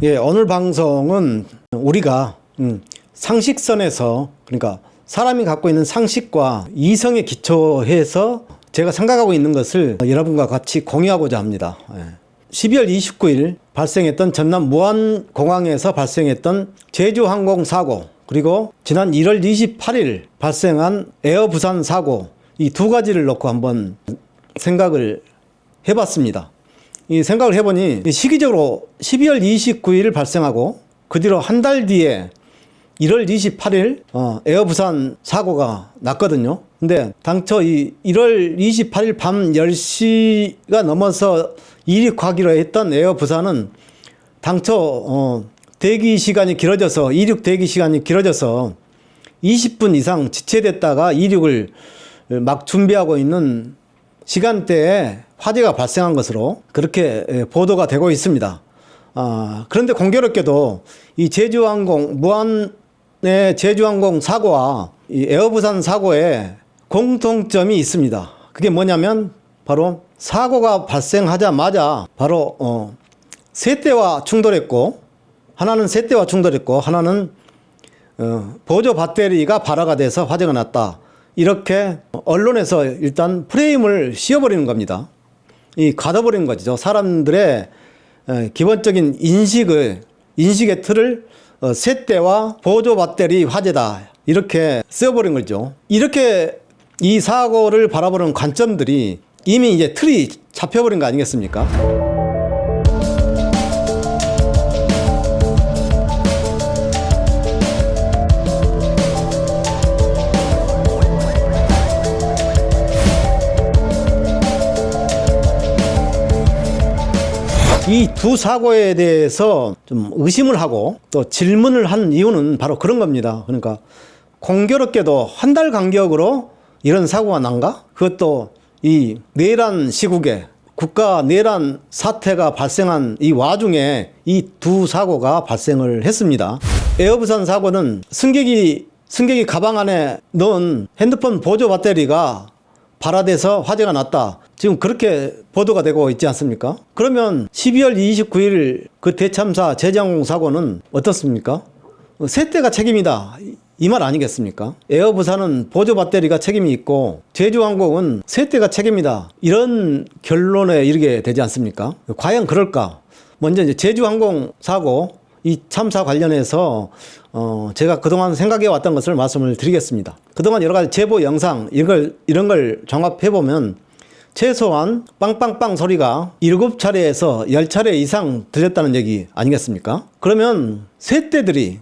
예, 오늘 방송은 우리가 상식선에서, 그러니까 사람이 갖고 있는 상식과 이성에 기초해서 제가 생각하고 있는 것을 여러분과 같이 공유하고자 합니다. 12월 29일 발생했던 전남 무안공항에서 발생했던 제주항공 사고, 그리고 지난 1월 28일 발생한 에어 부산 사고, 이 두 가지를 놓고 한번 생각을 해봤습니다. 이 생각을 해보니 시기적으로 12월 29일 발생하고 그 뒤로 한 달 뒤에 1월 28일 에어 부산 사고가 났거든요. 근데 당초 이 1월 28일 밤 10시가 넘어서 이륙하기로 했던 에어 부산은 당초 대기 시간이 길어져서, 이륙 대기 시간이 길어져서 20분 이상 지체됐다가 이륙을 막 준비하고 있는 시간대에 화재가 발생한 것으로 그렇게 보도가 되고 있습니다. 그런데 공교롭게도 이 제주항공, 무안의 제주항공 사고와 이 에어부산 사고에 공통점이 있습니다. 그게 뭐냐면 바로 사고가 발생하자마자 바로 세 대와 충돌했고, 하나는 세 대와 충돌했고 하나는 보조 배터리가 발화가 돼서 화재가 났다. 이렇게 언론에서 일단 프레임을 씌워버리는 겁니다. 가둬버리는 거죠. 사람들의 기본적인 인식의 틀을 세 대와 보조 배터리 화재다, 이렇게 쓰여버린 거죠. 이렇게 이 사고를 바라보는 관점들이 이미 이제 틀이 잡혀버린 거 아니겠습니까? 이 두 사고에 대해서 좀 의심을 하고 또 질문을 한 이유는 바로 그런 겁니다. 그러니까 공교롭게도 한 달 간격으로 이런 사고가 난가? 그것도 이 내란 시국에 국가 내란 사태가 발생한 이 와중에 이 두 사고가 발생을 했습니다. 에어부산 사고는 승객이 가방 안에 넣은 핸드폰 보조 배터리가 발화돼서 화재가 났다, 지금 그렇게 보도가 되고 있지 않습니까? 그러면 12월 29일 그 대참사 제주항공 사고는 어떻습니까? 세 대가 책임이다, 이 말 아니겠습니까? 에어부산은 보조 배터리가 책임이 있고 제주항공은 세 대가 책임이다, 이런 결론에 이르게 되지 않습니까? 과연 그럴까? 먼저 이제 제주항공 사고 이 참사 관련해서 제가 그동안 생각해 왔던 것을 말씀을 드리겠습니다. 그동안 여러 가지 제보 영상 이런 걸 종합해 보면 최소한 빵빵빵 소리가 7차례에서 10차례 이상 들렸다는 얘기 아니겠습니까? 그러면 세 대들이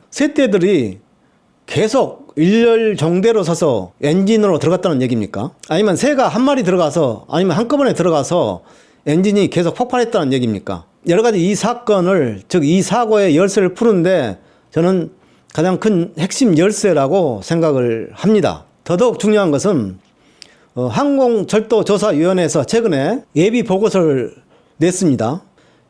계속 일렬 정대로 서서 엔진으로 들어갔다는 얘기입니까? 아니면 새가 한 마리 들어가서, 아니면 한꺼번에 들어가서 엔진이 계속 폭발했다는 얘기입니까? 여러 가지 이 사건을, 즉 이 사고의 열쇠를 푸는데 저는 가장 큰 핵심 열쇠라고 생각을 합니다. 더더욱 중요한 것은 항공철도조사위원회에서 최근에 예비 보고서를 냈습니다.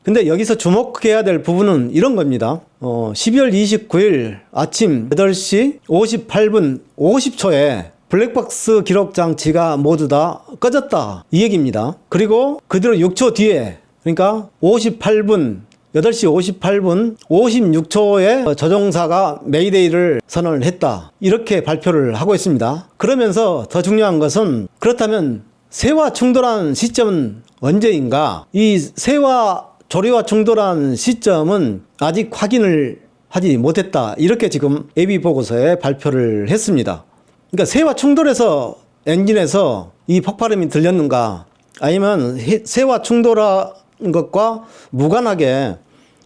근데 여기서 주목해야 될 부분은 이런 겁니다. 12월 29일 아침 8시 58분 50초에 블랙박스 기록 장치가 모두 다 꺼졌다, 이 얘기입니다. 그리고 그대로 6초 뒤에, 그러니까 8시 58분 56초에 조종사가 메이데이를 선언을 했다, 이렇게 발표를 하고 있습니다. 그러면서 더 중요한 것은, 그렇다면 새와 충돌한 시점은 언제인가? 이 새와 조류와 충돌한 시점은 아직 확인을 하지 못했다, 이렇게 지금 예비보고서에 발표를 했습니다. 그러니까 새와 충돌해서 엔진에서 이 폭발음이 들렸는가, 아니면 새와 충돌한 것과 무관하게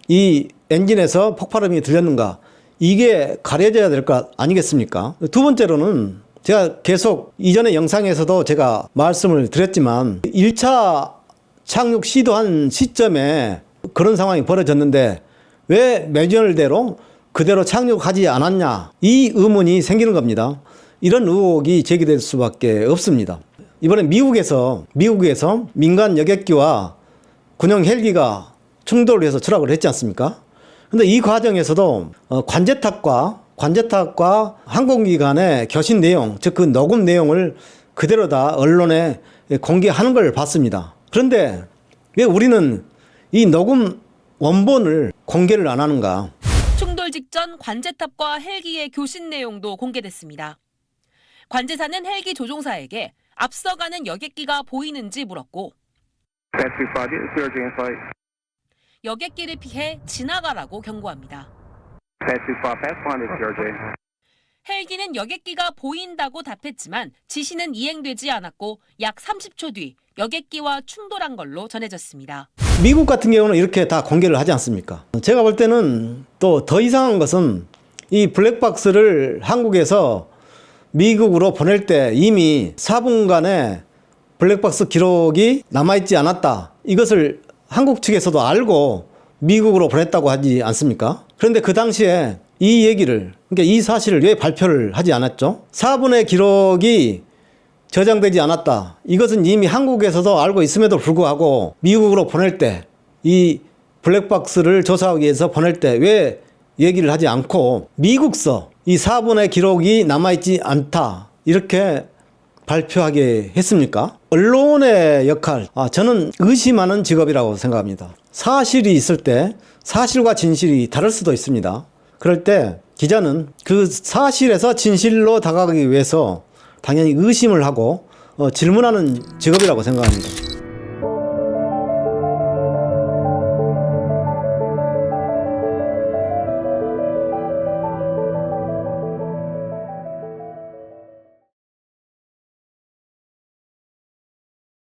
이 엔진에서 폭발음이 들렸는가, 이게 가려져야 될 것 아니겠습니까? 두 번째로는 제가 계속 이전의 영상에서도 제가 말씀을 드렸지만 1차 착륙 시도한 시점에 그런 상황이 벌어졌는데 왜 매뉴얼대로 그대로 착륙하지 않았냐, 이 의문이 생기는 겁니다. 이런 의혹이 제기될 수밖에 없습니다. 이번에 미국에서 민간 여객기와 군용 헬기가 충돌을 해서 추락을 했지 않습니까? 근데 이 과정에서도 관제탑과 항공기 간의 교신 내용, 즉 그 녹음 내용을 그대로 다 언론에 공개하는 걸 봤습니다. 그런데 왜 우리는 이 녹음 원본을 공개를 안 하는가? 충돌 직전 관제탑과 헬기의 교신 내용도 공개됐습니다. 관제사는 헬기 조종사에게 앞서가는 여객기가 보이는지 물었고 여객기를 피해 지나가라고 경고합니다. 헬기는 여객기가 보인다고 답했지만 지시는 이행되지 않았고 약 30초 뒤 여객기와 충돌한 걸로 전해졌습니다. 미국 같은 경우는 이렇게 다 공개를 하지 않습니까? 제가 볼 때는 또 더 이상한 것은 이 블랙박스를 한국에서 미국으로 보낼 때 이미 4분간의 블랙박스 기록이 남아있지 않았다. 이것을 한국 측에서도 알고 미국으로 보냈다고 하지 않습니까? 그런데 그 당시에 이 얘기를, 그러니까 이 사실을 왜 발표를 하지 않았죠? 4분의 기록이 저장되지 않았다. 이것은 이미 한국에서도 알고 있음에도 불구하고 미국으로 보낼 때, 이 블랙박스를 조사하기 위해서 보낼 때 왜 얘기를 하지 않고 미국서 이 4분의 기록이 남아있지 않다. 이렇게 발표하게 했습니까? 언론의 역할, 저는 의심하는 직업이라고 생각합니다. 사실이 있을 때 사실과 진실이 다를 수도 있습니다. 그럴 때 기자는 그 사실에서 진실로 다가가기 위해서 당연히 의심을 하고 질문하는 직업이라고 생각합니다.